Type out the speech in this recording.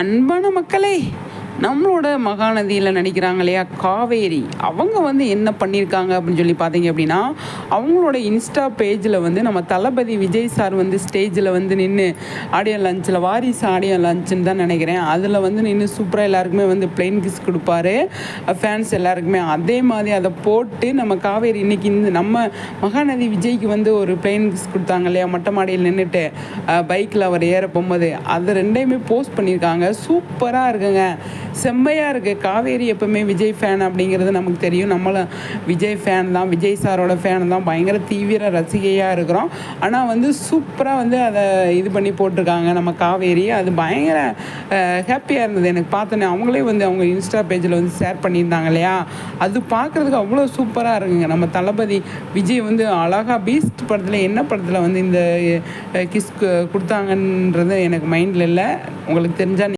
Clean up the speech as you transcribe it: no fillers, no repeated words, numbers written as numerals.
அன்பான மக்களே, நம்மளோட மகாநதியில் நடிக்கிறாங்க இல்லையா காவேரி, அவங்க வந்து என்ன பண்ணியிருக்காங்க அப்படின்னு சொல்லி பார்த்தீங்க அப்படின்னா, அவங்களோட இன்ஸ்டா பேஜில் வந்து நம்ம தளபதி விஜய் சார் வந்து ஸ்டேஜில் வந்து நின்று ஆடியோ லஞ்சில் வாரிசு ஆடியோ லஞ்சுன்னு தான் நினைக்கிறேன், அதில் வந்து நின்று சூப்பராக எல்லாருக்குமே வந்து பிளெயின் கிஸ் கொடுப்பாரு ஃபேன்ஸ் எல்லாருக்குமே. அதே மாதிரி அதை போட்டு நம்ம காவேரி இன்னைக்கு இந்த நம்ம மகாநதி விஜய்க்கு வந்து ஒரு பிளெயின் கிஸ் கொடுத்தாங்க இல்லையா மொட்டை மாடியில் நின்றுட்டு பைக்கில் அவர் ஏற போகும்போது, அதை ரெண்டையுமே போஸ்ட் பண்ணியிருக்காங்க. சூப்பராக இருக்குங்க, செம்மையாக இருக்குது. காவேரி எப்போவுமே விஜய் ஃபேன் அப்படிங்கிறது நமக்கு தெரியும். நம்மளும் விஜய் ஃபேன் தான், விஜய் சாரோட ஃபேன் தான், பயங்கர தீவிர ரசிகையாக இருக்கிறோம். ஆனால் வந்து சூப்பராக வந்து அதை இது பண்ணி போட்டிருக்காங்க நம்ம காவேரி. அது பயங்கர ஹாப்பியாக இருந்தது எனக்கு பார்த்தோன்னே. அவங்களே வந்து அவங்க இன்ஸ்டா பேஜில் வந்து ஷேர் பண்ணியிருந்தாங்க இல்லையா, அது பார்க்குறதுக்கு அவ்வளோ சூப்பராக இருக்குங்க. நம்ம தளபதி விஜய் வந்து அழகாக பீஸ்ட் படத்தில் என்ன படத்தில் வந்து இந்த கிஸ் கொடுத்தாங்கன்றது எனக்கு மைண்டில் இல்லை. உங்களுக்கு தெரிஞ்சால்